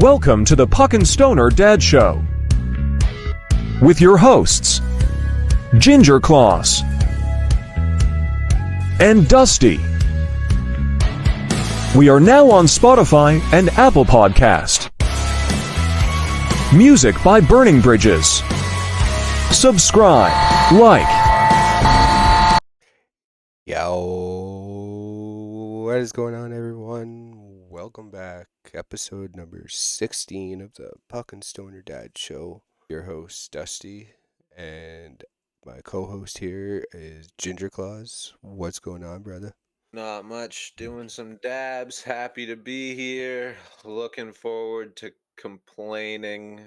Welcome to the Puck and Stoner Dad Show with your hosts, Ginger Claus and Dusty. We are now on Spotify and Apple Podcast. Music by Burning Bridges. Subscribe, like. Yo, what is going on, everyone? Welcome back. Episode number 16 of the Puck and Stoner Dad Show. Your host, Dusty, and my co-host here is Ginger Claus. What's going on, brother? Not much. Doing some dabs. Happy to be here. Looking forward to complaining,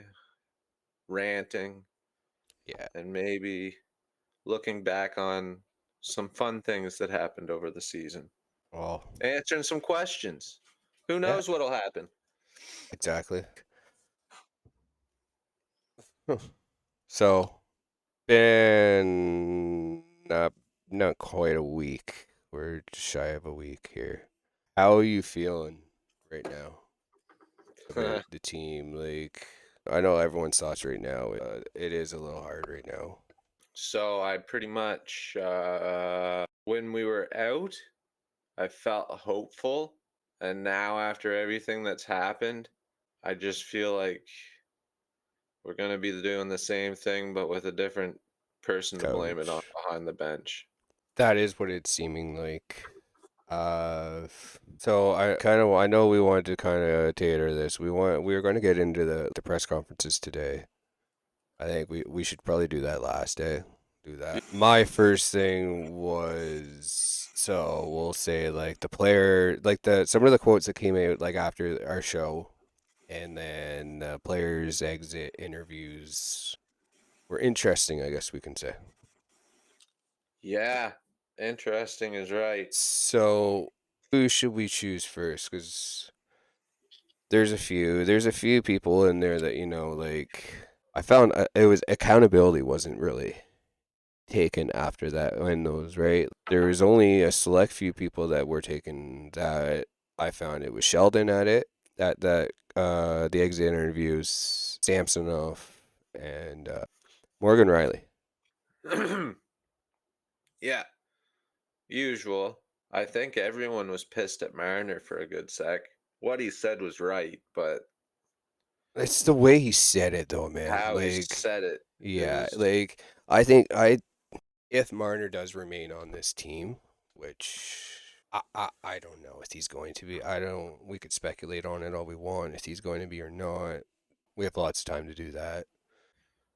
ranting, Yeah. and maybe looking back on some fun things that happened over the season. Well, Answering some questions. Who knows what'll happen? exactly. So, been not quite a week. We're just shy of a week here. How are you feeling right now about the team? Like, I know everyone's thoughts right now. It is a little hard right now. So I pretty much, when we were out, I felt hopeful. And now after everything that's happened, I just feel like we're going to be doing the same thing, but with a different person to blame it on behind the bench. That is what it's seeming like. So I know we wanted to kind of tailor this. We were going to get into the press conferences today. I think we should probably do that last day. Do that. My first thing was, so we'll say like the player, like some of the quotes that came out like after our show, and then the players' exit interviews were interesting, I guess we can say. Yeah, interesting is right. So who should we choose first? Because there's a few people in there that, like I found it was accountability wasn't really taken after that in those, right? There was only a select few people that were taken that I found. It was Sheldon at it, the exit interviews, Samsonov, and Morgan Riley. Yeah, usual. I think everyone was pissed at Marner for a good sec. What he said was right, but it's the way he said it, though, man. how he Like, said it. yeah, It was... like if Marner does remain on this team, which I don't know if he's going to be. We could speculate on it all we want if he's going to be or not. We have lots of time to do that.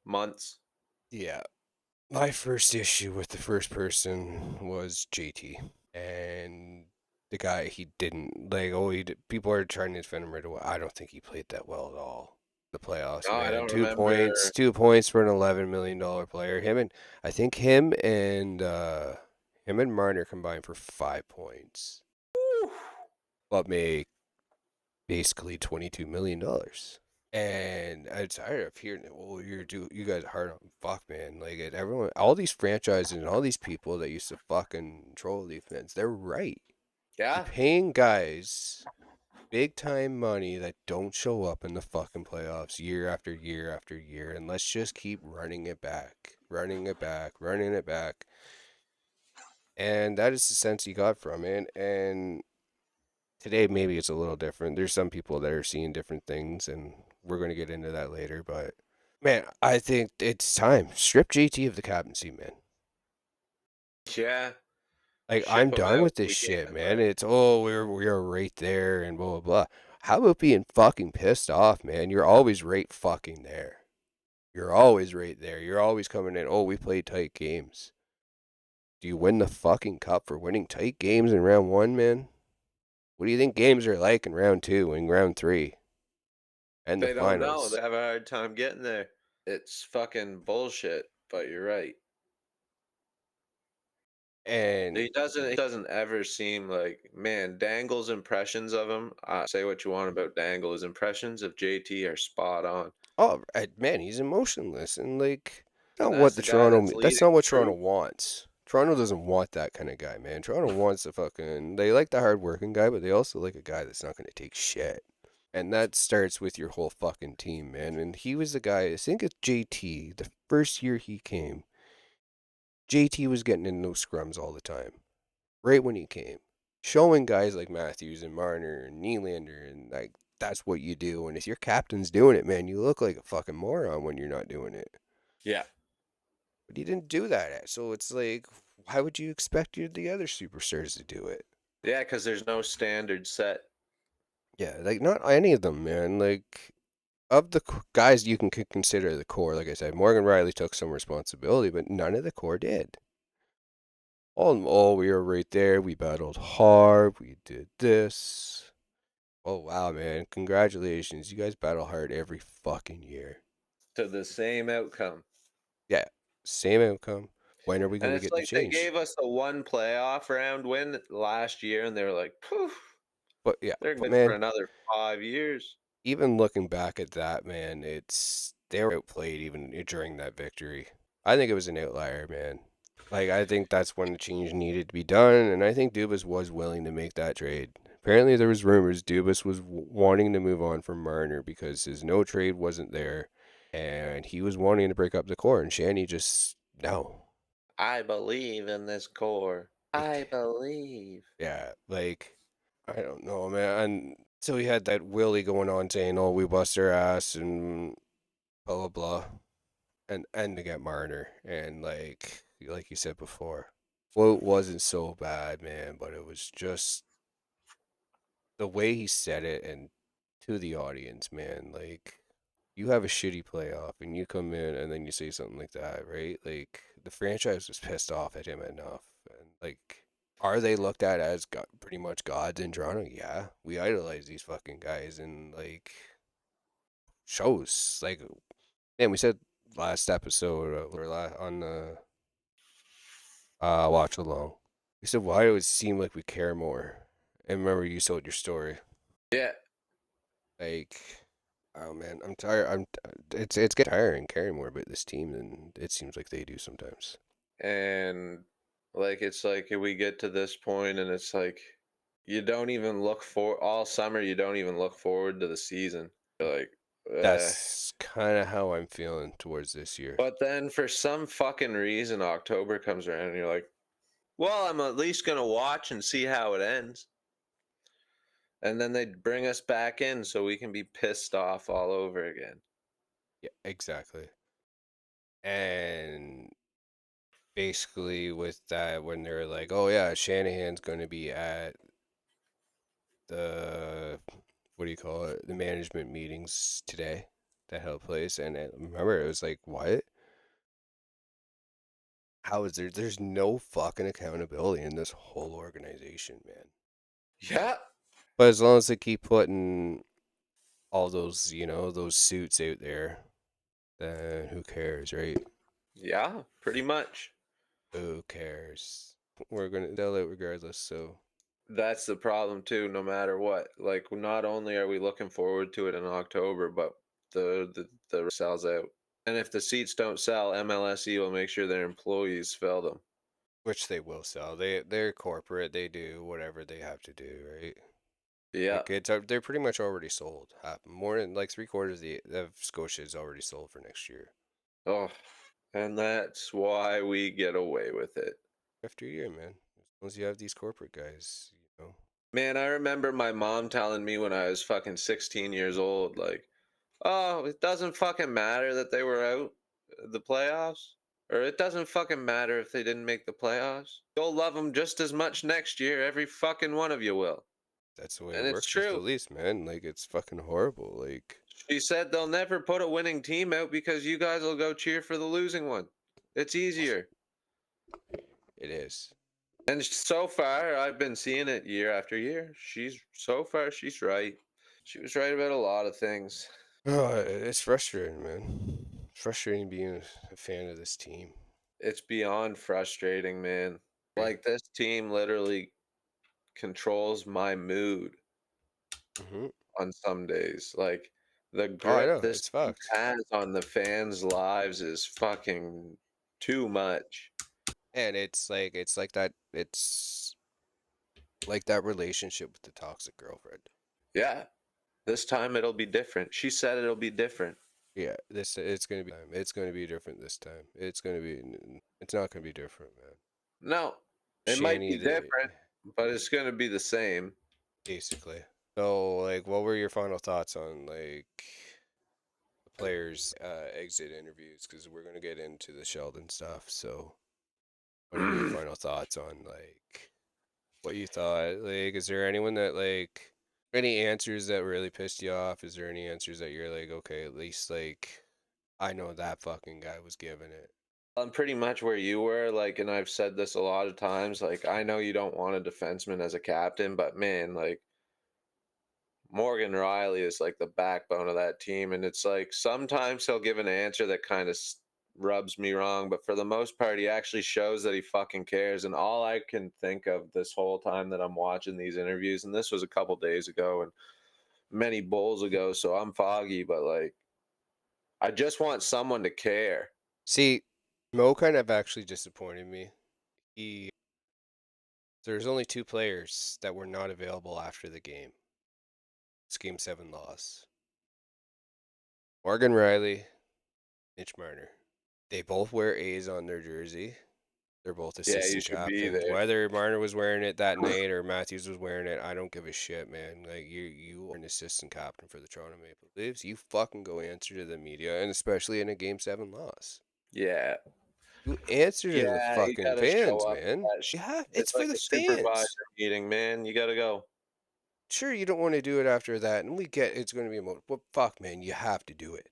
Months. Yeah. My first issue with the first person was JT. And the guy, he didn't, like, people are trying to defend him right away. I don't think he played that well at all. The playoffs, No, man. I don't 2 remember. points. 2 points for an $11 million player. I think him and Marner combined for 5 points. But make basically $22 million. And I'm tired of hearing, you guys are hard on fuck, man. Like, everyone, all these franchises and all these people that used to fucking control defense, they're right. Yeah. You're paying guys big time money that don't show up in the fucking playoffs year after year after year, and let's just keep running it back. And that is the sense you got from it. And today maybe it's a little different. There's some people that are seeing different things, and we're going to get into that later. But man, I think it's time. Strip JT of the captaincy, man. Yeah. Like, Ship I'm him done out with this if we shit, can, man. but- It's we're right there and blah blah blah. How about being fucking pissed off, man? You're always right fucking there. You're always right there. You're always coming in. Oh, we played tight games. Do you win the fucking cup for winning tight games in round 1, man? What do you think games are like in round 2 and round 3? And They the don't know. finals. They have a hard time getting there. It's fucking bullshit, but you're right. And He doesn't ever seem like, man, Dangle's impressions of him, say what you want about Dangle, his impressions of JT are spot on. oh, man, he's emotionless and like And not that's what the the guy Toronto. that's That's leading not what the Toronto troop. wants. Toronto doesn't want that kind of guy, man. Toronto wants the fucking. They like the hardworking guy, but they also like a guy that's not going to take shit. And that starts with your whole fucking team, man. And he was the guy, I think it's JT, the first year he came, JT was getting in those scrums all the time, right when he came. Showing guys like Matthews and Marner and Nylander, and like, that's what you do. And if your captain's doing it, man, you look like a fucking moron when you're not doing it. Yeah. But he didn't do that. So it's like, why would you expect the other superstars to do it? Yeah, because there's no standard set. Yeah, like not any of them, man. Like of the guys you can consider the core, like I said, Morgan Riley took some responsibility, but none of the core did. All in all, we were right there. We battled hard. We did this. Oh wow, man! Congratulations, you guys battle hard every fucking year. To the same outcome. Yeah, same outcome. When are we And going to it's get the like they change? gave us the one playoff round win last year, and they were like, poof, But yeah, they're but good for man, another 5 years. even looking back at that, man, it's they were outplayed even during that victory. I think it was an outlier, man. Like I think that's when the change needed to be done, and I think Dubas was willing to make that trade. Apparently, there was rumors Dubas was wanting to move on from Marner because his no trade wasn't there, and he was wanting to break up the core. And Shanny just no, I believe in this core. I like believe. yeah, like I don't know, man. And so he had that Willie going on saying, "Oh, we bust their ass," and blah blah blah, and to get Marner, and like you said before, quote wasn't so bad, man, but it was just the way he said it and to the audience, man. Like you have a shitty playoff and you come in and then you say something like that, right? Like the franchise was pissed off at him enough, and like. Are they looked at as pretty much gods in Toronto? Yeah, we idolize these fucking guys, and like shows like and we said last episode or on the watch along. We said why does it seem like we care more? And remember you told your story. Yeah. Like, oh man, I'm tired. It's getting tiring caring more about this team than it seems like they do sometimes. And it's like we get to this point and it's like you don't even look for all summer, you don't even look forward to the season. You're like, eh. That's kind of how I'm feeling towards this year. But then for some fucking reason, October comes around and you're like, well, I'm at least going to watch and see how it ends. And then they bring us back in so we can be pissed off all over again. Yeah, exactly. And basically with that, when they're like, "Oh yeah, Shanahan's going to be at the what do you call it? The management meetings today that held place," and remember, it was like, "What? How is there? There's no fucking accountability in this whole organization, man." Yeah. But as long as they keep putting all those, those suits out there, then who cares, right? Yeah, pretty much. Who cares? We're gonna sell it regardless. So That's the problem too, no matter what. Like not only are we looking forward to it in October, but the sells out. And if the seats don't sell, MLSE will make sure their employees fill them. which they will sell. They're corporate. They do whatever they have to do, right? Yeah. Like they're pretty much already sold. More than like three-quarters of Scotia is already sold for next year. Oh, and that's why we get away with it. After a year, man. As long as you have these corporate guys, you know. Man, I remember my mom telling me when I was fucking 16 years old, like, oh, it doesn't fucking matter that they were out the playoffs. Or it doesn't fucking matter if they didn't make the playoffs. You'll love them just as much next year. Every fucking one of you will. That's the way it And it's works with the true. Leafs, man. Like it's fucking horrible. Like She said they'll never put a winning team out because you guys will go cheer for the losing one. It's easier. it is. And so far, I've been seeing it year after year. She's right. She was right about a lot of things. Oh, it's frustrating, man. It's frustrating being a fan of this team. It's beyond frustrating, man. Like this team literally controls my mood Mm-hmm. on some days. Like the Oh, I grip know. this It's team fucked. has on the fans' lives is fucking too much. And it's like that. It's like that relationship with the toxic girlfriend. Yeah. This time it'll be different. She said it'll be different. Yeah, it's gonna be. It's gonna be different this time. It's gonna be. It's not gonna be different, man. No, it might Shanny, be different, but it's gonna be the same. basically. So, like, what were your final thoughts on like the players' exit interviews? Because we're gonna get into the Sheldon stuff. So, what are your final thoughts on like what you thought? Like, is there anyone that like any answers that really pissed you off? Is there any answers that you're like, okay, at least like I know that fucking guy was giving it. I'm pretty much where you were, like, and I've said this a lot of times. Like, I know you don't want a defenseman as a captain, but man, like, Morgan Riley is like the backbone of that team. And it's like sometimes he'll give an answer that kind of rubs me wrong, but for the most part, he actually shows that he fucking cares. And all I can think of this whole time that I'm watching these interviews, and this was a couple days ago and many bowls ago, so I'm foggy, but like, I just want someone to care. See, Mo kind of actually disappointed me. There's only two players that were not available after the game. It's game 7 loss. Morgan Riley, Mitch Marner. They both wear A's on their jersey. They're both Yeah, you assistant should be captains. there. Whether Marner was wearing it that night or Matthews was wearing it, I don't give a shit, man. Like you are an assistant captain for the Toronto Maple Leafs. You fucking go answer to the media, and especially in a game 7 loss. Yeah. You answer to the Yeah, you fucking gotta show fans, up to man. that Yeah, it's it's for like the a supervisor fans. meeting, man. You gotta go. Sure, you don't want to do it after that, and we get it's going to be emotional. But fuck, man, you have to do it.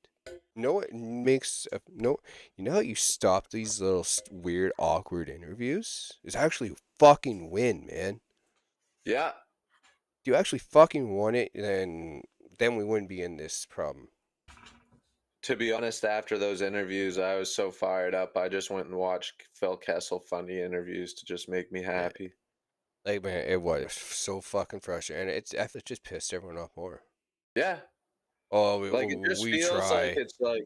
You know what makes no? You know how you stop these little weird, awkward interviews? Is actually fucking win, man. Yeah. If you actually fucking won it, then we wouldn't be in this problem. To be honest, after those interviews, I was so fired up. I just went and watched Phil Kessel funny interviews to just make me Yeah, happy. like man, it was so fucking frustrating, and it just pissed everyone off more. Yeah. Oh, Like it just we feels like try, it's like,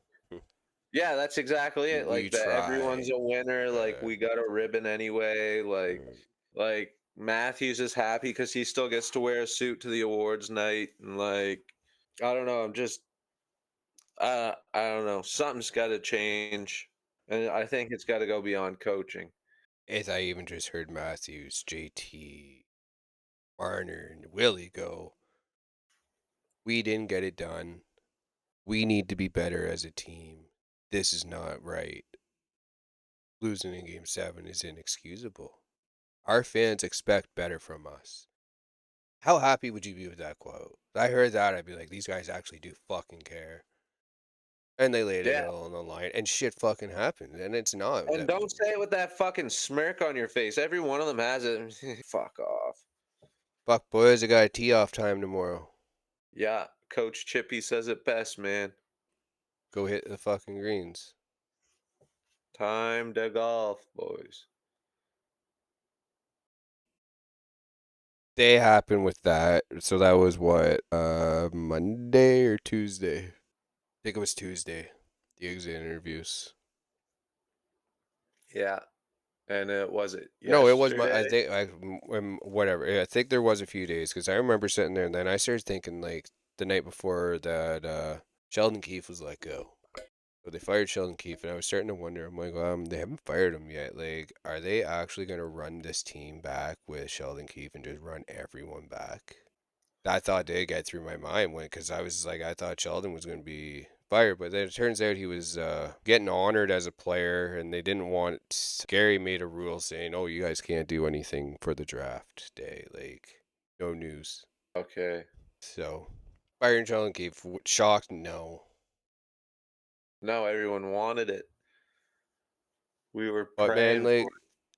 yeah, that's exactly it. we Like that everyone's try. a winner. Like Uh, we got a ribbon anyway. mm. Like Matthews is happy because he still gets to wear a suit to the awards night. And like, I don't know. I'm just, I don't know. Something's got to change. And I think it's got to go beyond coaching. As I even just heard Matthews, JT, Marner, and Willie go, we didn't get it done. We need to be better as a team. This is not right. Losing in game 7 is inexcusable. Our fans expect better from us. How happy would you be with that quote? If I heard that, I'd be like, these guys actually do fucking care. And they laid it Yeah. all on the line, and shit fucking happened. And it's not And that. don't say it with that fucking smirk on your face. Every one of them has it. Fuck off. Fuck, boys, I got a tee off time tomorrow. Yeah. Coach Chippy says it best, man. Go hit the fucking greens. Time to golf, boys. Day happened with that. So that was what, Monday or Tuesday? I think it was Tuesday. The exit interviews. Yeah. And it was it No, it was my. I yesterday? think whatever. I think there was a few days because I remember sitting there and then I started thinking like the night before that Sheldon Keefe was let go. So they fired Sheldon Keefe, and I was starting to wonder. I'm like, they haven't fired him yet. Like, are they actually gonna run this team back with Sheldon Keefe and just run everyone back? That thought did get through my mind because I was like, I thought Sheldon was going to be fired, but then it turns out he was getting honored as a player, and they didn't want. Gary made a rule saying, "Oh, you guys can't do anything for the draft day, like no news." Okay. So firing Sheldon Keefe, shocked? No, No, everyone wanted it. We were but man, praying for like,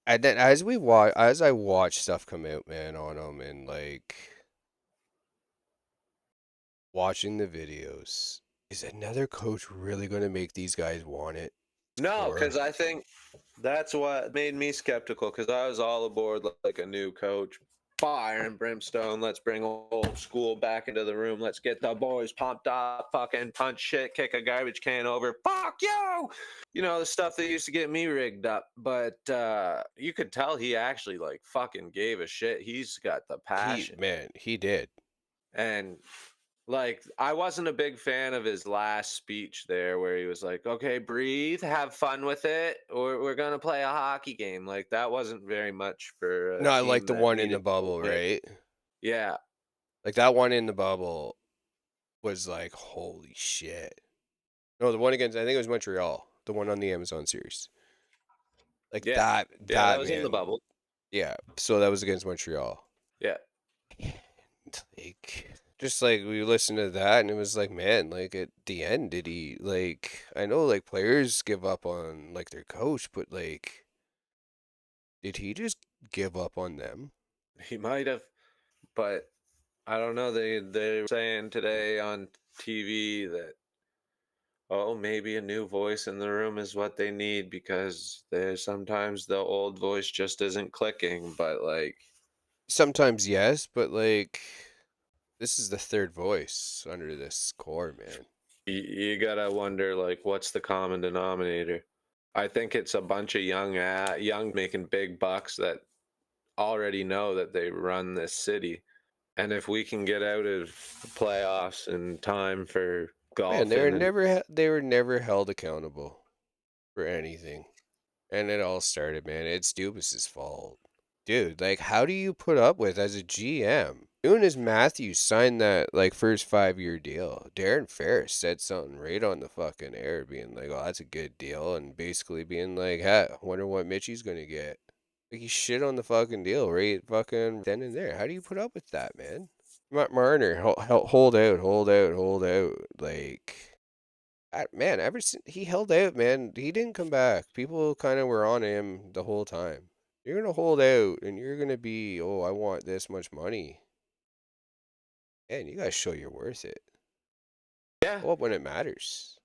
and then as I watch stuff come out, man, on them, and like watching the videos, is another coach really going to make these guys want it? it. No, Or because I think that's what made me skeptical because I was all aboard like a new coach. Fire and brimstone. Let's bring old school back into the room. Let's get the boys pumped up. Fucking punch shit, kick a garbage can over. Fuck you! You know, the stuff that used to get me rigged up. But you could tell he actually like fucking gave a shit. He's got the passion. he did. And Like, I wasn't a big fan of his last speech there where he was like, "Okay, breathe, have fun with it, or we're gonna play a hockey game." Like, that wasn't very much for a Not like team the that one in the needed to bubble, win. right? Yeah. Like that one in the bubble was like, holy shit. No, the one against, I think it was Montreal, the one on the Amazon series. Like Yeah. that, Yeah, that that was in the man. bubble. Yeah. So that was against Montreal. Yeah. And like, just like we listened to that, and it was like, man, like at the end, did he like? I know like players give up on like their coach, but like, did he just give up on them? He might have, but I don't know. They were saying today on TV that, oh, maybe a new voice in the room is what they need because there's sometimes the old voice just isn't clicking. But like, Sometimes yes, but like, this is the third voice under this core, man. you gotta wonder, like, what's the common denominator? I think it's a bunch of young making big bucks that already know that they run this city. And if we can get out of the playoffs in time for Man, golfing and they were never held accountable for anything. And it all started, man. It's Dubas's fault. Dude, like how do you put up with as a GM? Soon as Matthews signed that like first 5 year deal, Darren Ferris said something right on the fucking air, being like, "Oh, that's a good deal," and basically being like, "Hey, wonder what Mitchie's gonna get." Like he shit on the fucking deal right fucking then and there. How do you put up with that, man? Marner, hold out, hold out, hold out. Like man, ever since he held out, man, he didn't come back. People kind of were on him the whole time. You're gonna hold out, and you're gonna be, oh, I want this much money. Man, you gotta show you're worth it. yeah, Show up when it matters.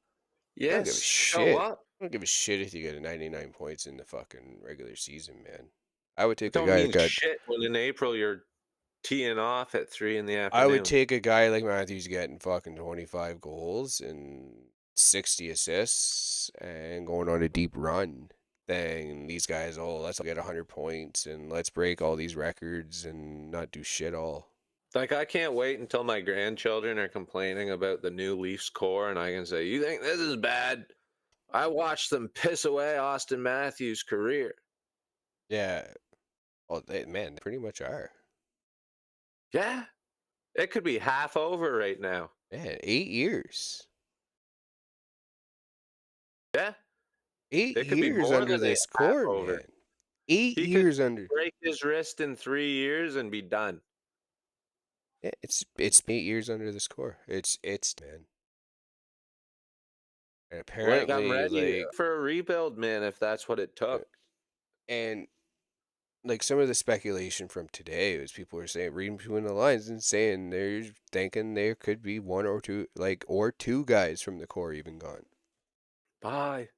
I don't give a yes, show shit. up. I don't give a shit if you get a 99 points in the fucking regular season, man. I would take a Don't guy that mean got. shit when in April you're teeing off at 3 in the I would afternoon. take a guy like Matthews getting fucking 25 goals and 60 assists and going on a deep run than these guys, oh, let's get 100 points and let's break all these records and not do shit all. Like, I can't wait until my grandchildren are complaining about the new Leafs core and I can say, "You think this is bad? I watched them piss away Austin Matthews' career." Yeah. Oh, man, they pretty much are. Yeah, it could be half over right now. Man, 8 years. Yeah, Eight it could be years more under than a this half core, over. man. Eight He could years under. break his wrist in 3 years and be done. Yeah, it's 8 years under this core. It's man. And Like, I'm apparently, ready like, for a rebuild, man, if that's what it took. and like some of the speculation from today was people were saying, reading between the lines and saying they're thinking there could be one or two, like, or two guys from the core even gone. Bye.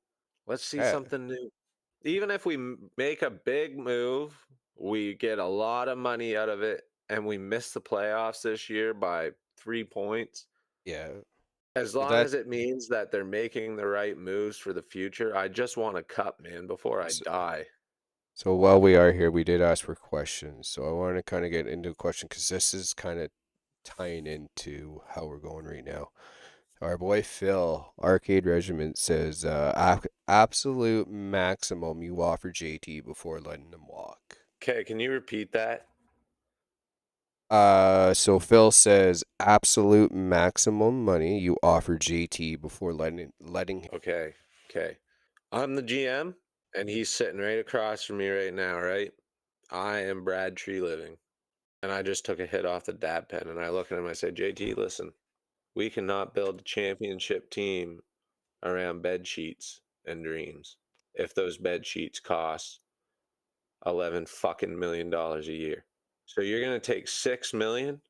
Let's see Yeah, something new. Even if we make a big move, we get a lot of money out of it, and we miss the playoffs this year by 3 points. yeah. As But long that as it means that they're making the right moves for the future, I just want a cup, man, before I so, die. so while we are here, we did ask for questions. So I want to kind of get into a question because this is kind of tying into how we're going right now. Our boy Phil, Arcade Regiment, says, absolute maximum you offer JT before letting him walk. Okay, can you repeat that? So Phil says absolute maximum money you offer JT before letting him. Okay, okay. I'm the GM, and he's sitting right across from me right now, right? I am Brad Tree Living, and I just took a hit off the dab pen, and I look at him, I say, JT, listen, we cannot build a championship team around bed sheets and dreams if those bed sheets cost 11 fucking $1 million a year. So you're gonna take 6 million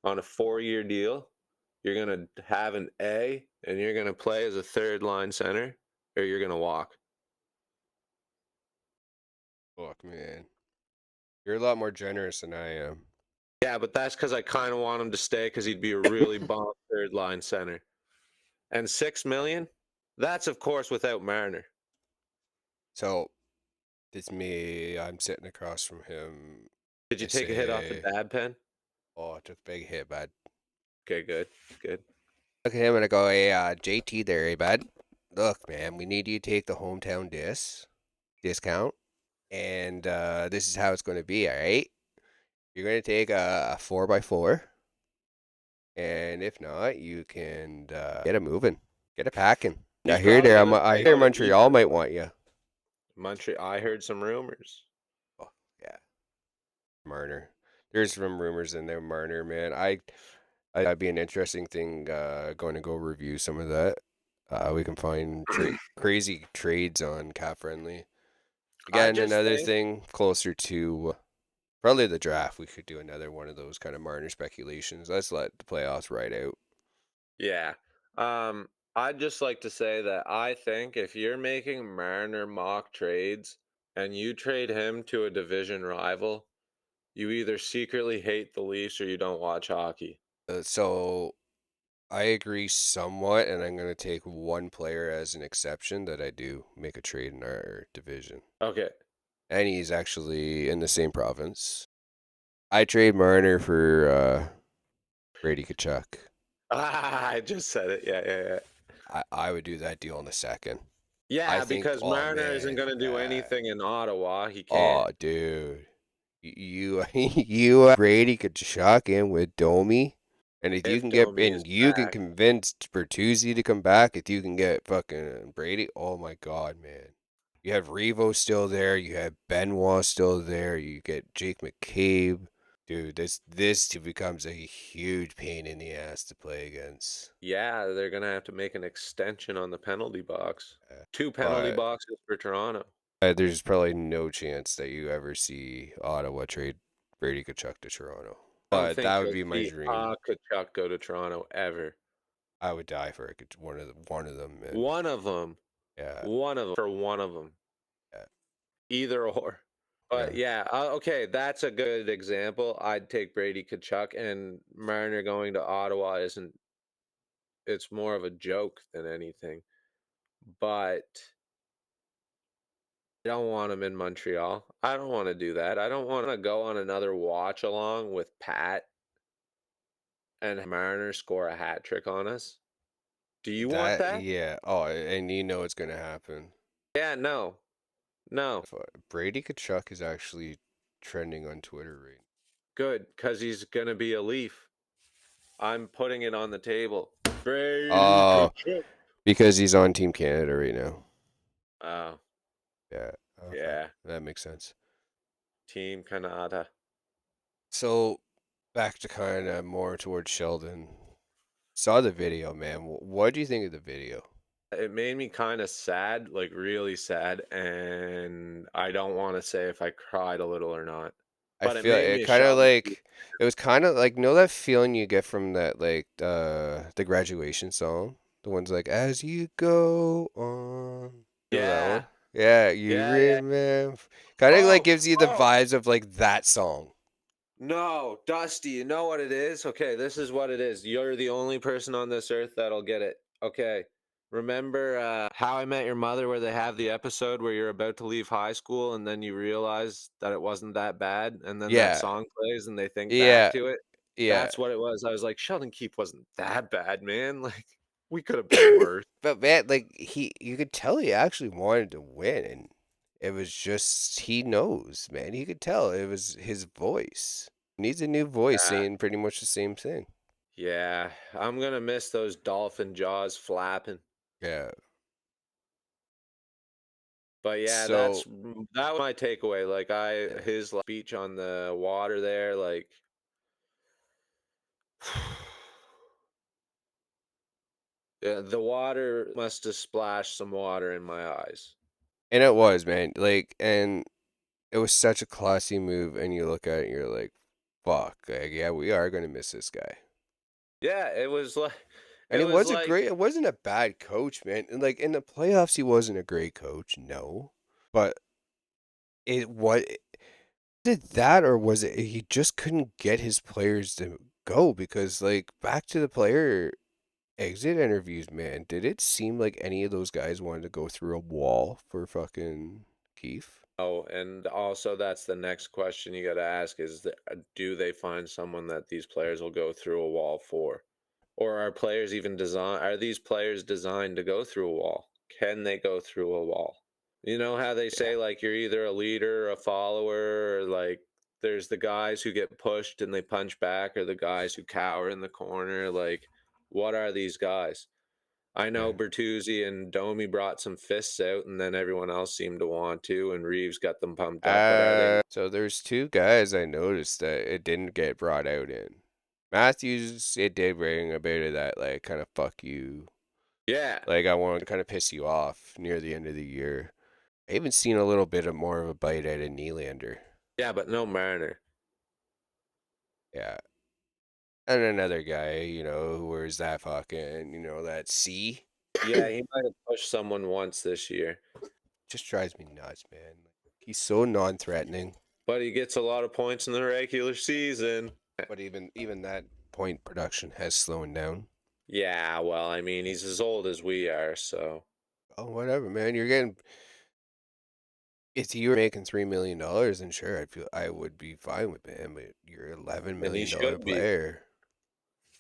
on a 4 year deal. You're gonna have an A, and you're gonna play as a third line center, or you're gonna walk. Fuck, man. You're a lot more generous than I am. Yeah, but that's because I kind of want him to stay because he'd be a really bomb third line center. And 6 million, that's of course without Marner. So it's me. I'm sitting across from him. Did you I take a hit off the say, dab pen? "Oh, I took a big hit, bud." Okay, good, good. Okay, I'm gonna go, hey, JT there, hey, bud. Look, man, we need you to take the hometown discount, and this is how it's gonna be, all right? You're gonna take a 4x4, and if not, you can get it moving, get it packing. He's I hear probably there, gonna I say hear go to Montreal Eastern. might want you. Montreal. I heard some rumors. Oh, yeah, Marner. There's some rumors in there, Marner, man. That'd be an interesting thing. Going to go review some of that. We can find crazy trades on Cap Friendly. I Again, just another think, thing closer to probably the draft. We could do another one of those kind of Marner speculations. Let's let the playoffs ride out. yeah. I'd just like to say that I think if you're making Marner mock trades and you trade him to a division rival, you either secretly hate the Leafs or you don't watch hockey. So I agree somewhat, and I'm going to take one player as an exception that I do make a trade in our division. Okay. And he's actually in the same province. I trade Marner for Brady Kachuk. I just said it. Yeah, yeah, yeah. I would do that deal in a second. I Yeah, think, because oh Marner isn't man, going to do anything in Ottawa. He can't. oh dude, you Brady Kachuk in with Domi, and if you If can get Domi is and you can back. convince Bertuzzi to come back, if you can get fucking Brady, oh my god, man. You have Revo still there, you have Benoit still there, you get Jake McCabe. Dude, this becomes a huge pain in the ass to play against. Yeah, they're going to have to make an extension on the penalty box. Uh, 2 penalty But boxes for Toronto. there's probably no chance that you ever see Ottawa trade Brady Kachuk to Toronto. I don't But think that would you'll be my see dream. Kachuk go to Toronto ever. I would die for it. One of them, man. One of them. Yeah, One of them. For one of them. yeah, Either or. But yeah. yeah, okay, that's a good example. I'd take Brady Kachuk, and Marner going to Ottawa isn't. It's more of a joke than anything. But I don't want him in Montreal. I don't want to do that. I don't want to go on another watch along with Pat and Marner score a hat trick on us. Do you want That that? yeah. Oh, and you know it's gonna happen. Yeah, no. No. Brady Kachuk is actually trending on Twitter right Good, because he's going to be a Leaf. I'm putting it on the table. now. Brady Oh, Kachuk. because he's on Team Canada right now. Oh, Yeah. Okay, yeah. that makes sense. Team Canada. So back to kind of more towards Sheldon. Saw the video, man. What do you think of the video? It made me kind of sad, like really sad, and I don't want to say if I cried a little or not, I but it feel made it me a kind of Sheldon Keefe. like it was kind of like know that feeling you get from that like the graduation song, the ones like as you go on. You know that Yeah, one? Yeah, you yeah, yeah. remember. Kind of like Oh, gives you the oh, vibes of like that song. no, Dusty, you know what it is? Okay, this is what it is. You're the only person on this earth that'll get it. Okay. Remember How I Met Your Mother, where they have the episode where you're about to leave high school and then you realize that it wasn't that bad, and then that Yeah, song plays and they think back yeah, to it? yeah. That's what it was. I was like, Sheldon Keefe wasn't that bad, man. Like, we could have been worse. But man, like you could tell he actually wanted to win, and it was just he knows, man. He could tell it was his voice. Needs a new voice Yeah. saying pretty much the same thing. Yeah. I'm going to miss those dolphin jaws flapping. Yeah. But yeah, So that was my takeaway. Like yeah. his speech on the water there, like yeah, the water must have splashed some water in my eyes. And it was, man. Like, and it was such a classy move. And you look at it, and you're like, "Fuck, like, yeah, we are gonna miss this guy." Yeah, And it he was was a like great. It wasn't a bad coach, man. And like in the playoffs, he wasn't a great coach, no. But it was it that, or was it he just couldn't get his players to go because like back to the player exit interviews, man. Did it seem like any of those guys wanted to go through a wall for fucking Keefe? oh, and also that's the next question you got to ask is that, do they find someone that these players will go through a wall for? Or are players even are these players designed to go through a wall? Can they go through a wall? You know how they say like you're either a leader or a follower, or like there's the guys who get pushed and they punch back, or the guys who cower in the corner. Like, what are these guys? I know Yeah. Bertuzzi and Domi brought some fists out, and then everyone else seemed to want to, and Reeves got them pumped up. But are they? So there's two guys I noticed that it didn't get brought out in. Matthews, it did bring a bit of that, like, kind of fuck you. Yeah, Like, I want to kind of piss you off near the end of the year. I even seen a little bit of more of a bite out of Nylander. yeah, but no Marner. Yeah. And another guy, who wears that fucking, that C. Yeah, he might have pushed someone once this year, Just drives me nuts, man. He's so non-threatening. but he gets a lot of points in the regular season. But even that point production has slowed down. Yeah, well, I mean, he's as old as we are, so. Oh, whatever, man. You're getting. If you were making $3 million, then sure, I would be fine with him. But you're $11 And he million should be. player.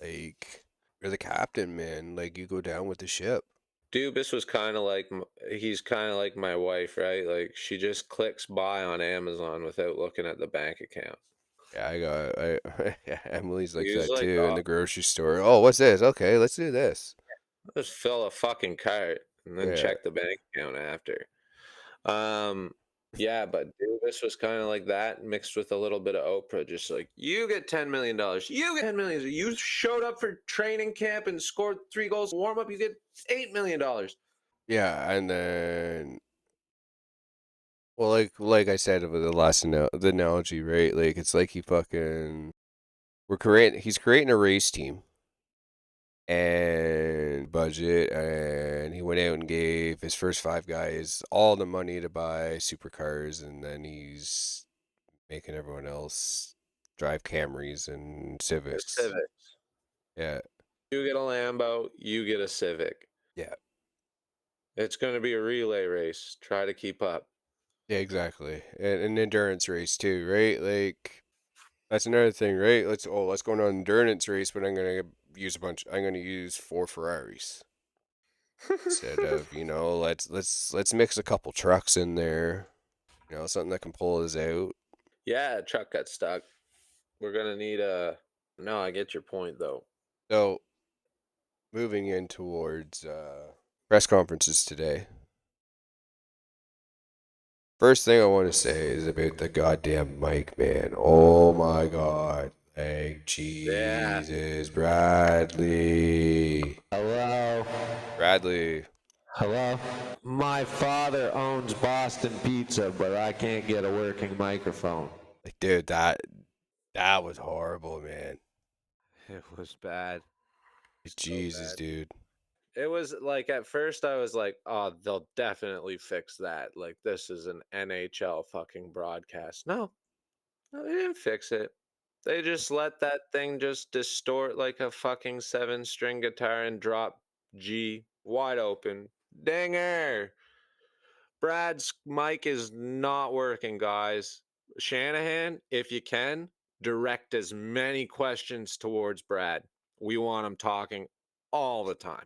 Like, you're the captain, man. Like, you go down with the ship. Dubas was kind of like, he's kind of like my wife, right? Like, she just clicks buy on Amazon without looking at the bank account. Yeah, Emily's like He was that like, too in oh, the grocery store. Oh, what's this? Okay, let's do this. just fill a fucking cart and then Yeah, check the bank account after. Yeah, but Dubas was kind of like that, mixed with a little bit of Oprah, just like, you get $10 million, you get 10 million. You showed up for training camp and scored 3 goals warm up, you get $8 million. yeah, and then, well, like I said with the last the analogy, right? Like, it's like he's creating a race team and budget, and he went out and gave his first 5 guys all the money to buy supercars, and then he's making everyone else drive Camrys and A Civics. Civic. Yeah, You get a Lambo, you get a Civic. yeah, It's going to be a relay race. Try to keep up. yeah, exactly. And an endurance race too, right? Like, that's another thing, right? Let's go on an endurance race, but I'm gonna use 4 Ferraris. Instead of, let's mix a couple trucks in there, something that can pull us out. Yeah, truck got stuck. We're going to need a. No, I get your point, though. So moving in towards press conferences today. First thing I want to say is about the goddamn mic, man. Oh my god. Like, Jesus, Bradley. Hello. Bradley. Hello. My father owns Boston Pizza, but I can't get a working microphone. Like, dude, that was horrible, man. It was bad. Jesus, bad. dude. It was like at first I was like, oh, they'll definitely fix that. Like, this is an NHL fucking broadcast. No, they didn't fix it. They just let that thing just distort like a fucking 7-string guitar and drop G wide open. Dinger! Brad's mic is not working, guys. Shanahan, if you can, direct as many questions towards Brad. We want him talking all the time.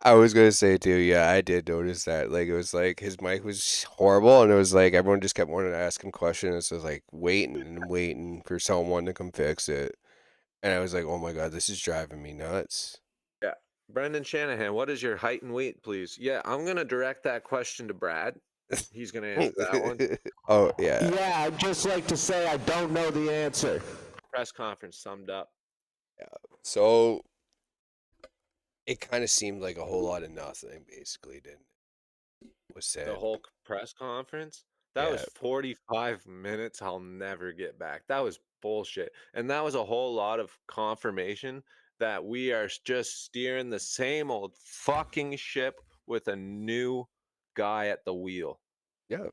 I was gonna say too, yeah, I did notice that. Like, it was like his mic was horrible, and it was like everyone just kept wanting to ask him questions. So it was like waiting and waiting for someone to come fix it. And I was like, oh my god, this is driving me nuts. Yeah. Brendan Shanahan, what is your height and weight, please? Yeah, I'm going to direct that question to Brad. He's going to answer that one. Oh yeah, Yeah, I'd just like to say I don't know the answer. Press conference summed up. so it kind of seemed like a whole lot of nothing, basically, didn't it? Was said. The whole press conference, that was Yeah. 45 minutes I'll never get back. That was bullshit. And that was a whole lot of confirmation that we are just steering the same old fucking ship with a new guy at the wheel. Yeah.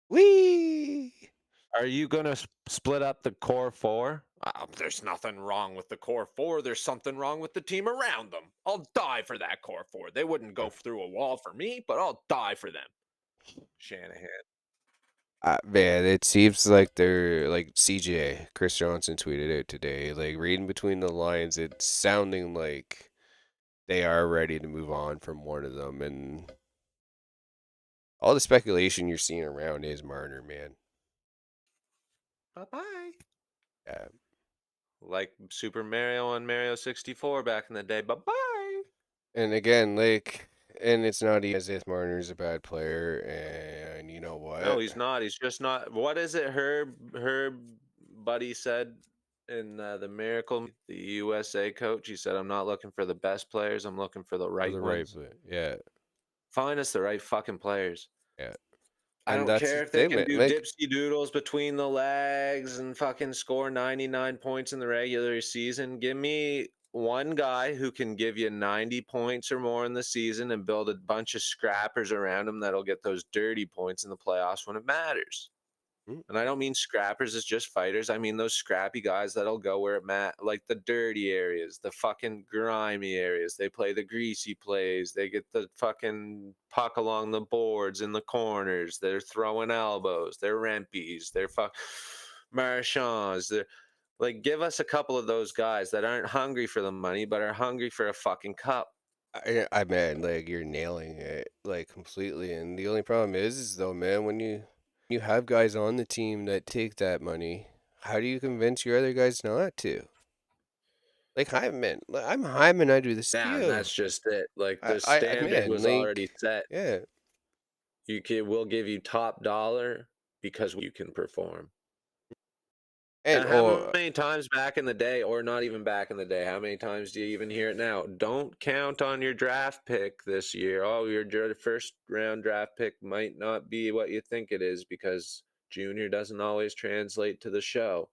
Wee. Are you going to split up the core four? There's nothing wrong with the core four. There's something wrong with the team around them. I'll die for that core four. They wouldn't go through a wall for me, but I'll die for them. Shanahan. Man, it seems like they're like CJ, Chris Johnson tweeted out today, like reading between the lines, it's sounding like they are ready to move on from one of them, and all the speculation you're seeing around is Marner, man. Bye bye. Yeah. Like Super Mario and Mario 64 back in the day. Bye bye. And again, like, and it's not even as if Marner's a bad player, and you know No, what? he's not. He's just not. What is it? Herb buddy said in the Miracle, the USA coach. He said, "I'm not looking for the best players. I'm looking for the For right the right ones. play. Yeah, Find us the right fucking players." yeah. I And don't that's the care if they thing, can man. do Like, dipsy doodles between the legs and fucking score 99 points in the regular season. Give me one guy who can give you 90 points or more in the season and build a bunch of scrappers around him that'll get those dirty points in the playoffs when it matters. mm, And I don't mean scrappers as just fighters. I mean those scrappy guys that'll go where it like the dirty areas, the fucking grimy areas. They play the greasy plays. They get the fucking puck along the boards in the corners. They're throwing elbows. They're rempies. They're Marchands. They're like, give us a couple of those guys that aren't hungry for the money, but are hungry for a fucking cup. I man, like you're nailing it like completely. And the only problem is though, man, when you have guys on the team that take that money, how do you convince your other guys not to? Like I'm Hyman, I do this Yeah, and too. that's just it. Like the standard Man, was already like, set. yeah. We'll give you top dollar because you can perform. And And how many times back in the day, or not even back in the day, how many times do you even hear it now? Don't count on your draft pick this year. Oh, your first round draft pick might not be what you think it is because junior doesn't always translate to the show.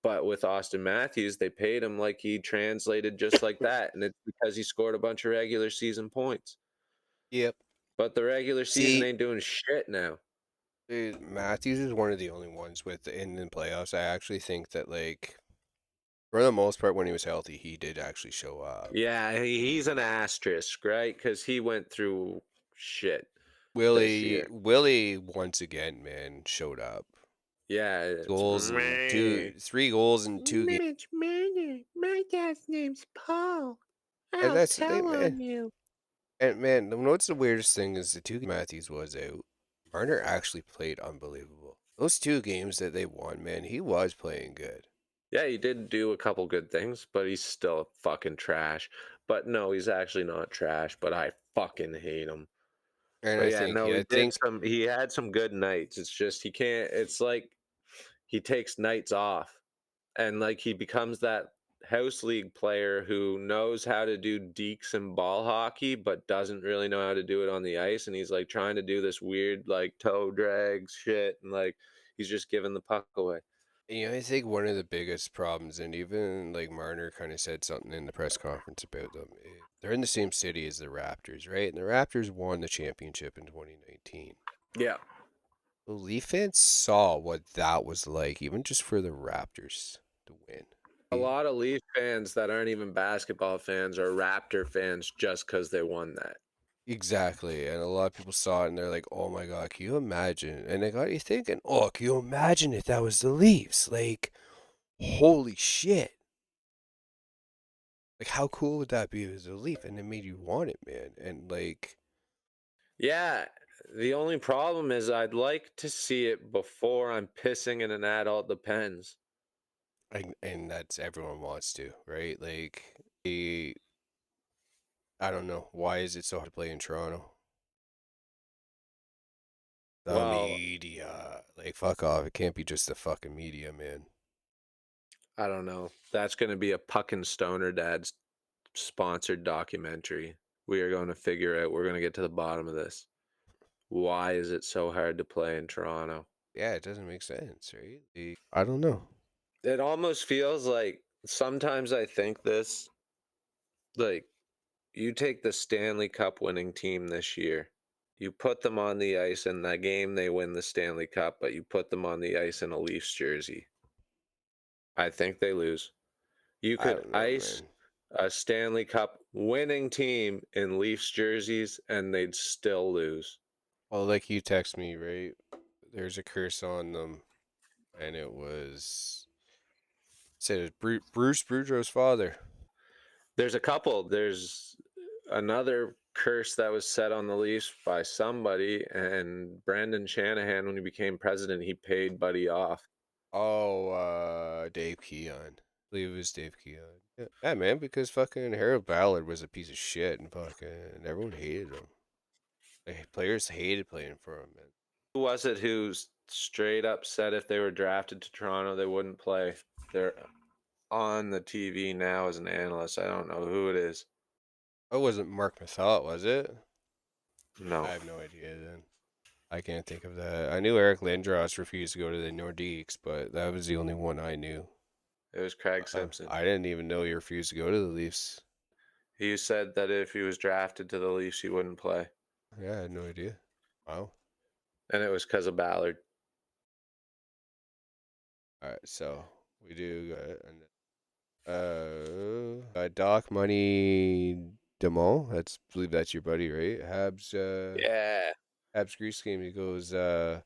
But with Austin Matthews, they paid him like he translated just like that. And it's because he scored a bunch of regular season points. yep. But the regular season See, ain't doing shit now. dude, Matthews is one of the only ones with in the playoffs. I actually think that like for the most part when he was healthy, he did actually show up. Yeah, he's an asterisk, right? Because he went through shit this Willie year. Willie once again, man, showed up. Yeah, it's Goals and three goals in two games. Mitch Marner. My dad's name's Paul. And I'll that's the thing, tell man. on you. And man, what's the weirdest thing is the two Matthews was out. Marner actually played unbelievable. Those two games that they won, man, he was playing good. Yeah, he did do a couple good things, but he's still fucking trash. But no, he's actually not trash, but I fucking hate him. And But I yeah, think, no, yeah, I think, he had some good nights. It's just he can't, it's like he takes nights off and like he becomes that house league player who knows how to do deeks and ball hockey but doesn't really know how to do it on the ice, and he's like trying to do this weird like toe drags shit, and like he's just giving the puck away. I think one of the biggest problems, and even like Marner kind of said something in the press conference about them, they're in the same city as the Raptors, right? And the Raptors won the championship in 2019. Yeah, The Leaf fans saw what that was like, even just for the Raptors to win. a lot of Leaf fans that aren't even basketball fans are Raptor fans just because they won that. Exactly, and a lot of people saw it and they're like, "Oh my God, can you imagine?" And it got you thinking, "Oh, can you imagine if that was the Leafs? Like, holy shit! Like, how cool would that be as a Leaf?" And it made you want it, man. And like, Yeah, the only problem is I'd like to see it before I'm pissing in an adult Depends. and that's everyone wants to, right? Like, I don't know why is it so hard to play in Toronto? The Well, media, like, fuck off! It can't be just the fucking media, man. I don't know. That's going to be a Puck and Stoner Dad's sponsored documentary. We are going to figure out, we're going to get to the bottom of this. Why is it so hard to play in Toronto? Yeah, it doesn't make sense, right? I don't know. It almost feels like sometimes I think this, like, you take the Stanley Cup winning team this year, you put them on the ice in that game, they win the Stanley Cup, but you put them on the ice in a Leafs jersey. I think they lose. You I could don't know, ice man. a Stanley Cup winning team in Leafs jerseys and they'd still lose. Well, like you text me, right? there's a curse on them, and it said it was Bruce Boudreau's father. There's a couple. There's another curse that was set on the Leafs by somebody, and Brandon Shanahan, when he became president, he paid Buddy off. Oh, Dave Keon. I believe it was Dave Keon. Yeah, man, because fucking Harold Ballard was a piece of shit, and fucking everyone hated him. Players hated playing for him, man. Who was it who straight up said if they were drafted to Toronto, they wouldn't play? They're on the TV now as an analyst. I don't know who it is. Oh, wasn't Mark Mathot, was it? No. I have no idea then. I can't think of that. I knew Eric Lindros refused to go to the Nordiques, but that was the only one I knew. It was Craig Simpson. I didn't even know he refused to go to the Leafs. He said that if he was drafted to the Leafs, he wouldn't play. Yeah, I had no idea. Wow. And it was because of Ballard. All right, so we do Doc Money Demont. I believe that's your buddy, right? Yeah. Habs Grease game. He goes, who are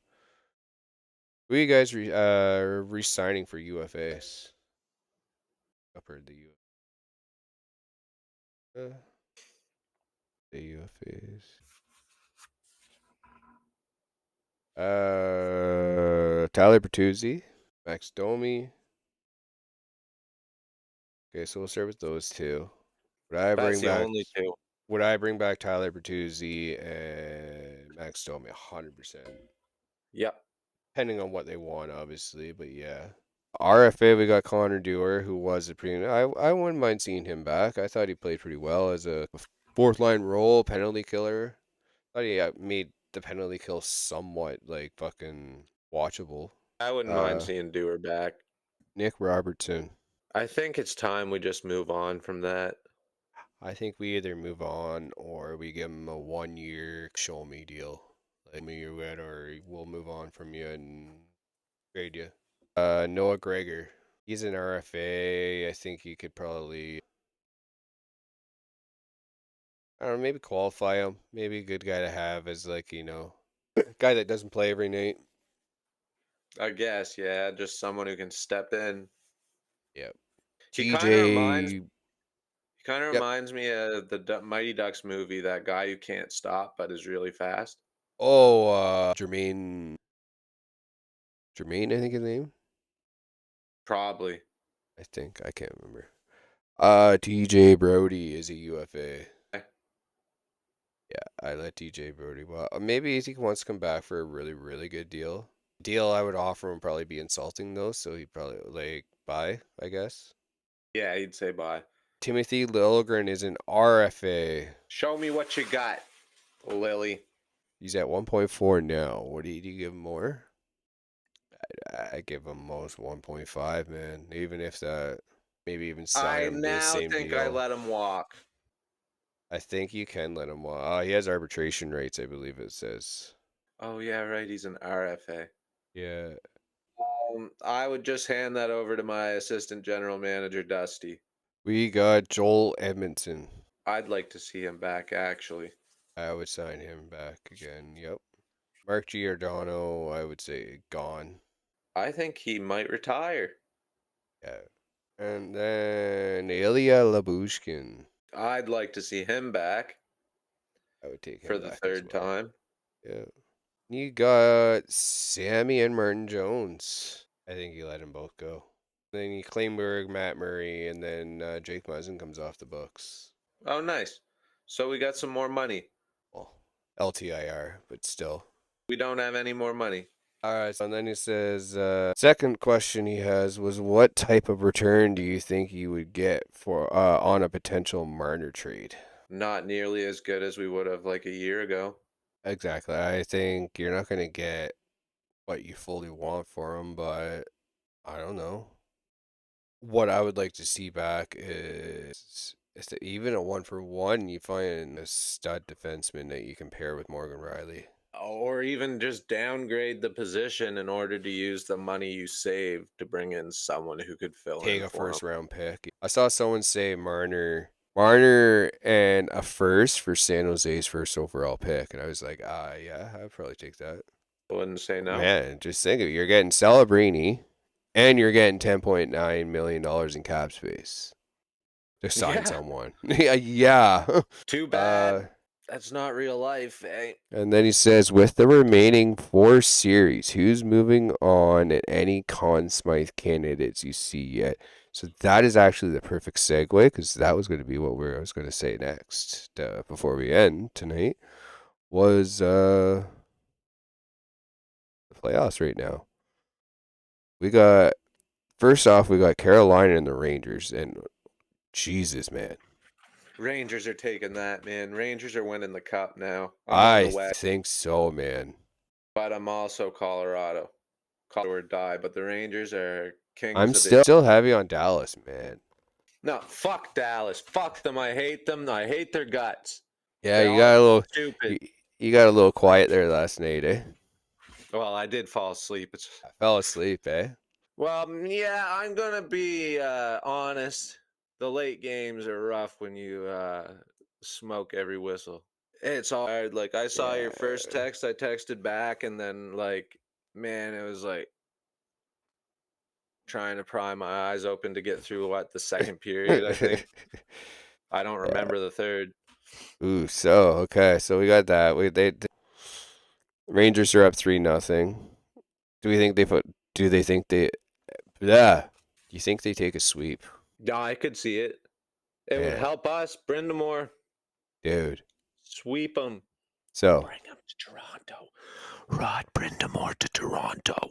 you guys re-signing for UFAs? I've heard the UFAs. Tyler Bertuzzi, Max Domi. Okay, so we'll start with those two. That's the only two. Would I bring back Tyler Bertuzzi and Max Domi 100%? Yep. Depending on what they want, obviously, but yeah. RFA, we got Connor Dewar, who was a pretty. I wouldn't mind seeing him back. I thought he played pretty well as a fourth line role, penalty killer. Thought he made the penalty kill somewhat like fucking watchable. I wouldn't mind seeing Dewar back. Nick Robertson. I think it's time we just move on from that. I think we either move on or we give him a 1-year show me deal. Like me or what, or we'll move on from you and grade you. Noah Gregor. He's an RFA. I think he could probably, I don't know, maybe qualify him. Maybe a good guy to have as like, guy that doesn't play every night. I guess, yeah, just someone who can step in. Yep. He kind of reminds me of the Mighty Ducks movie, that guy who can't stop but is really fast. Oh, Jermaine, I think his name. Probably. I think I can't remember. TJ Brody is a UFA. Yeah, I let TJ Brody. Well, maybe he wants to come back for a really, really good deal. Deal I would offer him would probably be insulting though, so he'd probably like buy, I guess. Yeah, he'd say bye. Timothy Liljegren is an RFA. Show me what you got, Lily. He's at 1.4 now. What do you give him more? I give him most 1.5, man. Even if that, maybe even sign him to the same I think deal. I let him walk. I think you can let him walk. He has arbitration rights, I believe it says. Oh yeah, right. He's an RFA. Yeah. I would just hand that over to my assistant general manager, Dusty. We got Joel Edmondson. I'd like to see him back, actually. I would sign him back again. Yep. Mark Giordano, I would say gone. I think he might retire. Yeah. And then Ilya Labushkin. I'd like to see him back. I would take him for the back third as well. time. Yeah. You got Sammy and Martin Jones. I think you let them both go. Then you Kleinberg, Matt Murray, and then Jake Muzzin comes off the books. Oh, nice. So we got some more money. Well, LTIR, but still. We don't have any more money. All right, so and then he says, second question he has was, what type of return do you think you would get for on a potential Marner trade? Not nearly as good as we would have like a year ago. Exactly. I think you're not going to get what you fully want for him, but I don't know. What I would like to see back is that even a 1-for-1, you find a stud defenseman that you can pair with Morgan Riley. Or even just downgrade the position in order to use the money you saved to bring in someone who could fill Take in a for him. first-round pick. I saw someone say Marner and a first for San Jose's first overall pick, and I was like, yeah, I'd probably take that. I wouldn't say no. Man, just think of it. You're getting Celebrini, and you're getting $10.9 million in cap space to sign Yeah. someone. Yeah. Too bad. That's not real life, eh? And then he says, with the remaining 4 series, who's moving on and any Conn Smythe candidates you see yet? So that is actually the perfect segue, because that was going to be what I was going to say next before we end tonight, was the playoffs right now. First off, we got Carolina and the Rangers, and Jesus, man. Rangers are taking that, man. Rangers are winning the cup now. I'm on I the West, think so, man. but I'm also Colorado. Colorado or die, but the Rangers are I'm kings of still heavy on Dallas, man. No, fuck Dallas. Fuck them. I hate them. I hate their guts. Yeah, They're you all got a little stupid. you got a little quiet there last night, eh? Well, I did fall asleep. I fell asleep, eh? Well, yeah, I'm gonna be honest. The late games are rough when you smoke every whistle. It's hard. Like I saw your first Yeah. text, I texted back, and then man, it was like trying to pry my eyes open to get through the second period. I think I don't Yeah. remember the third. Ooh, okay, so we got that. Rangers are up 3-0. Do we think they put? Do they think they? Yeah. Do you think they take a sweep? Yeah, I could see it. It would Man, help us, Brindamore. dude. Sweep them. So Bring them to Toronto. Rod Brindamore to Toronto.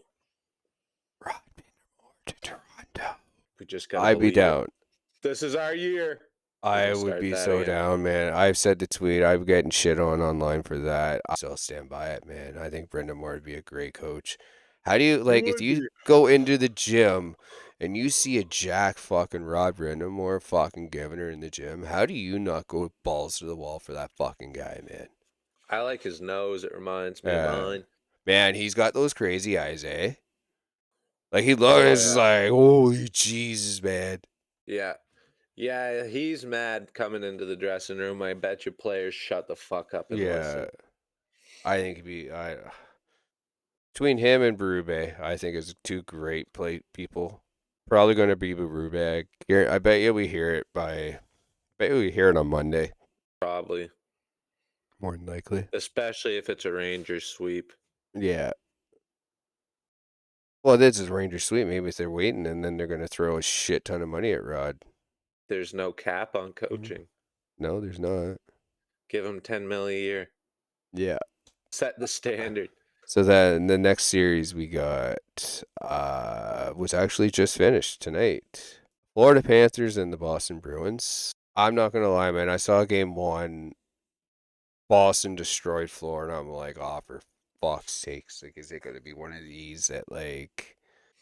Rod Brindamore to Toronto. We just gotta I'd be believe down. it. This is our year. I We'll would start be that so again. down, man. I've said the tweet. I'm getting shit on online for that. I still stand by it, man. I think Brendan Moore would be a great coach. How do you if you go into the gym and you see a jack fucking Rod Brendan Moore fucking governor in the gym? How do you not go balls to the wall for that fucking guy, man? I like his nose. It reminds me of mine. Man, he's got those crazy eyes, eh? Like he looks Oh, it's yeah. like, holy Jesus, man. Yeah. Yeah, he's mad coming into the dressing room. I bet your players shut the fuck up and listen. Yeah. I think between him and Berube, I think is 2 great people. Probably going to be Berube. I bet you we hear it on Monday. Probably. More than likely. Especially if it's a Rangers sweep. Yeah. Well, this is Ranger sweep. Maybe if they're waiting, and then they're going to throw a shit ton of money at Rod. There's no cap on coaching. No, there's not. Give him $10 million a year. Yeah. Set the standard. So then the next series we got was actually just finished tonight. Florida Panthers and the Boston Bruins. I'm not gonna lie, man. I saw game 1. Boston destroyed Florida. I'm like, oh, for fuck's sakes! Like, is it gonna be one of these that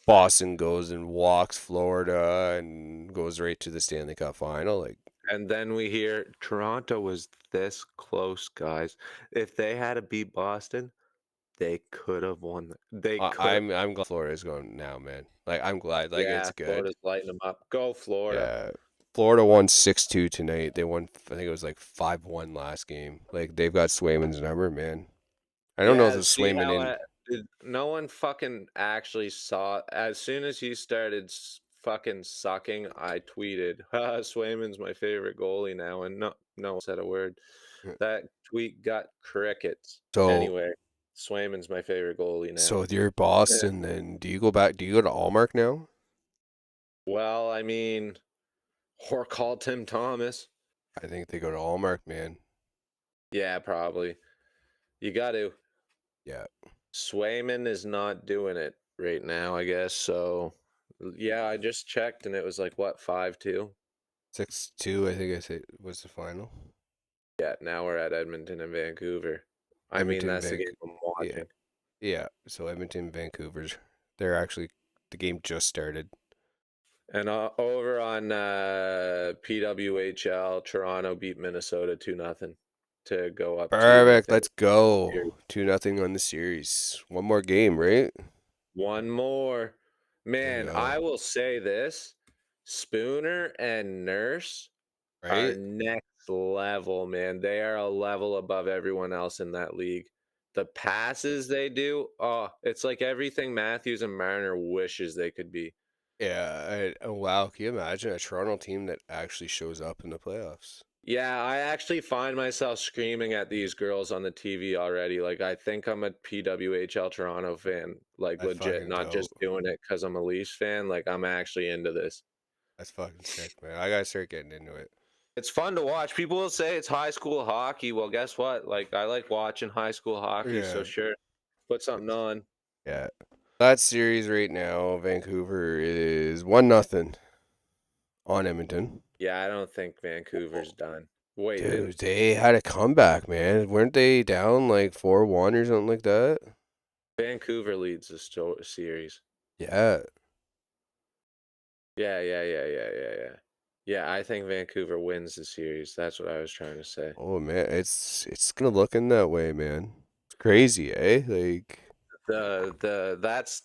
Boston goes and walks Florida and goes right to the Stanley Cup final? Like, and then we hear Toronto was this close, guys. If they had to beat Boston, they could have won. They could. I'm glad Florida's going now, man. Like, I'm glad. Like, yeah, it's good. Florida's lighting them up. Go Florida. Yeah. Florida won 6-2 tonight. They won, I think it was 5-1 last game. Like, they've got Swayman's number, man. I don't know if it's Swayman in. No one fucking actually saw. As soon as he started fucking sucking, I tweeted, Swayman's my favorite goalie now, and no one said a word. That tweet got crickets. So anyway, Swayman's my favorite goalie now. So with your Boston, then do you go to Allmark now? Well, I mean, or call Tim Thomas. I think they go to Allmark, man. Yeah, probably. You got to. Yeah. Swayman is not doing it right now, I guess. So, yeah, I just checked and it was 5-2? 6-2, I think I said was the final. Yeah, now we're at Edmonton and Vancouver. I mean, that's the game I'm watching. Yeah, so Edmonton, Vancouver, the game just started. And over on PWHL, Toronto beat Minnesota 2-0 to go up. Perfect, let's go. 2-0 on the series. One more game, right? One more. Man, I will say this. Spooner and Nurse are next level, man. They are a level above everyone else in that league. the passes they do, oh, it's like everything Matthews and Marner wishes they could be. Yeah, oh, wow. Can you imagine a Toronto team that actually shows up in the playoffs? Yeah, I actually find myself screaming at these girls on the TV already. Like, I think I'm a PWHL Toronto fan, like That's legit, fucking not dope. just doing it because I'm a Leafs fan. Like, I'm actually into this. That's fucking sick, man. I gotta start getting into it. It's fun to watch. People will say it's high school hockey. Well, guess what? Like, I like watching high school hockey, so Yeah. sure, put something on. Yeah. That series right now, Vancouver is 1-0 on Edmonton. Yeah, I don't think Vancouver's done. Wait, Dude, they had a comeback, man. Weren't they down like 4-1 or something like that? Vancouver leads the series. Yeah. Yeah. Yeah, I think Vancouver wins the series. That's what I was trying to say. Oh man, it's gonna look in that way, man. It's crazy, eh? Like, That's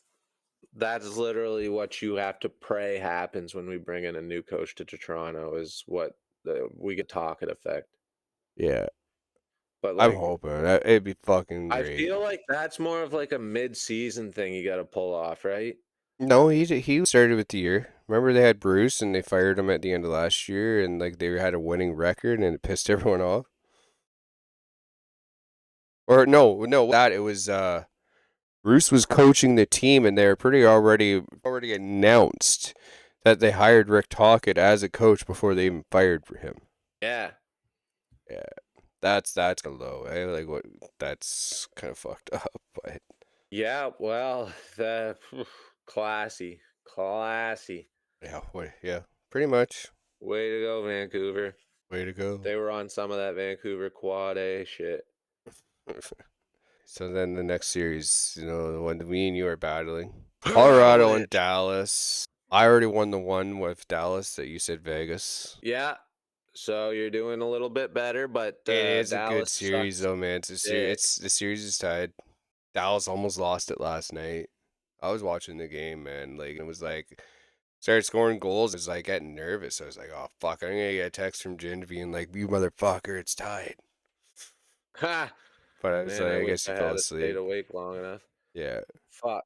literally what you have to pray happens when we bring in a new coach to Toronto is what we get talk effect. yeah. But I'm like hoping it'd be fucking I great. feel like that's more of like a mid-season thing you got to pull off, right? No, he started with the year. Remember they had Bruce and they fired him at the end of last year, and like they had a winning record and it pissed everyone off. Or no, that it was Bruce was coaching the team, and they were pretty already announced that they hired Rick Tocchet as a coach before they even fired for him. Yeah. Yeah, that's kind of low. Eh? Like what? That's kind of fucked up. But Yeah, well, the classy. yeah, pretty much. Way to go, Vancouver. Way to go. They were on some of that Vancouver quad A shit. So then the next series, the one that me and you are battling, Colorado and Dallas. I already won the one with Dallas that you said Vegas. Yeah. So you're doing a little bit better, but It is a good Dallas series sucks though, man. It's the series is tied. Dallas almost lost it last night. I was watching the game, man. Like it was like started scoring goals. I was like getting nervous. I was like, oh fuck, I'm gonna get a text from Jen being like, you motherfucker, it's tied. Ha! But I was Man, like, I I wish guess I he fell had stayed asleep. awake long enough. Yeah. Fuck.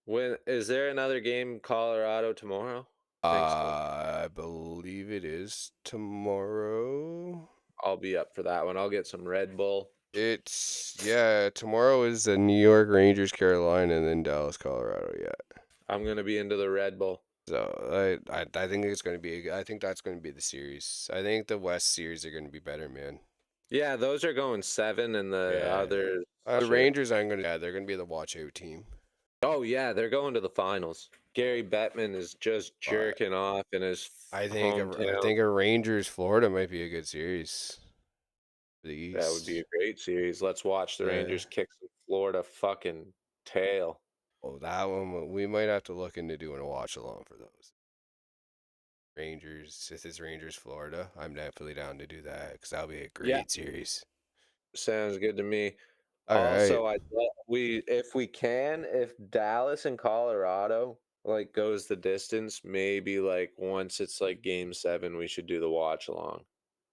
When is there another game in Colorado tomorrow? I think so. I believe it is tomorrow. I'll be up for that one. I'll get some Red Bull. Tomorrow is the New York Rangers, Carolina, and then Dallas, Colorado. Yeah. I'm gonna be into the Red Bull. So I think it's going to be. I think that's going to be the series. I think the West series are going to be better, man. Yeah, those are going 7, and the Yeah. others. The Rangers, they're going to be the watch out team. Oh yeah, they're going to the finals. Gary Bettman is just jerking off in his I hometown. think a Rangers Florida might be a good series. For the East. That would be a great series. Let's watch the Rangers kick some Florida fucking tail. Oh, that one we might have to look into doing a watch along for those. Rangers, if it's Rangers Florida, I'm definitely down to do that because that'll be a great series. Sounds good to me. All Also, right. if Dallas and Colorado like goes the distance, maybe like once it's like game 7, we should do the watch along.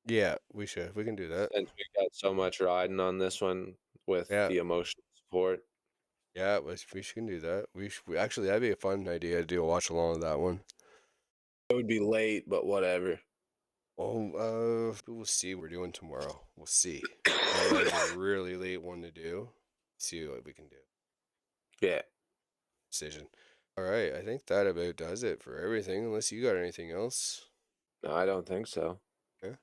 Yeah, we should. We can do that. Since we got so much riding on this one with the emotional support. Yeah, we should do that. Actually, that'd be a fun idea to do a watch along with that one. It would be late, but whatever. Oh, we'll see what we're doing tomorrow. We'll see. That is a really late one to do. See what we can do. Yeah. Decision. All right, I think that about does it for everything. Unless you got anything else. No, I don't think so. Okay.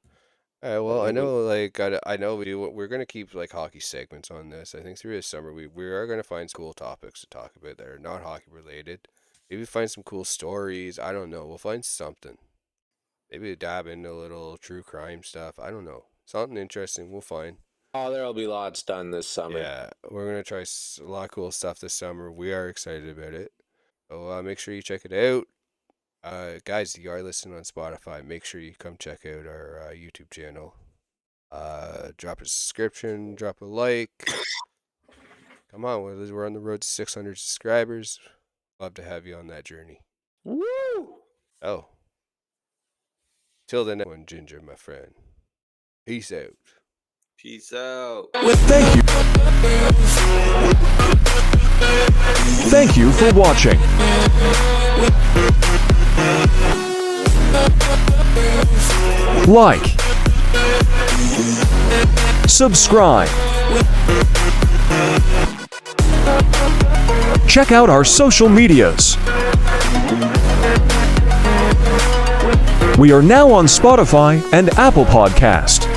All right. Well, I know, I know we're gonna keep like hockey segments on this. I think through the summer we are gonna find some cool topics to talk about that are not hockey related. Maybe find some cool stories. I don't know. We'll find something. Maybe dab into a little true crime stuff. I don't know. Something interesting. We'll find. Oh, there'll be lots done this summer. Yeah, we're gonna try a lot of cool stuff this summer. We are excited about it. So make sure you check it out. Guys, you are listening on Spotify. Make sure you come check out our YouTube channel. Drop a subscription, drop a like. Come on, we're on the road to 600 subscribers. Love to have you on that journey. Woo! Oh. Till the next one, Ginger, my friend. Peace out. Peace out. Thank you. Thank you for watching. Like, subscribe. Check out our social medias. We are now on Spotify and Apple Podcast.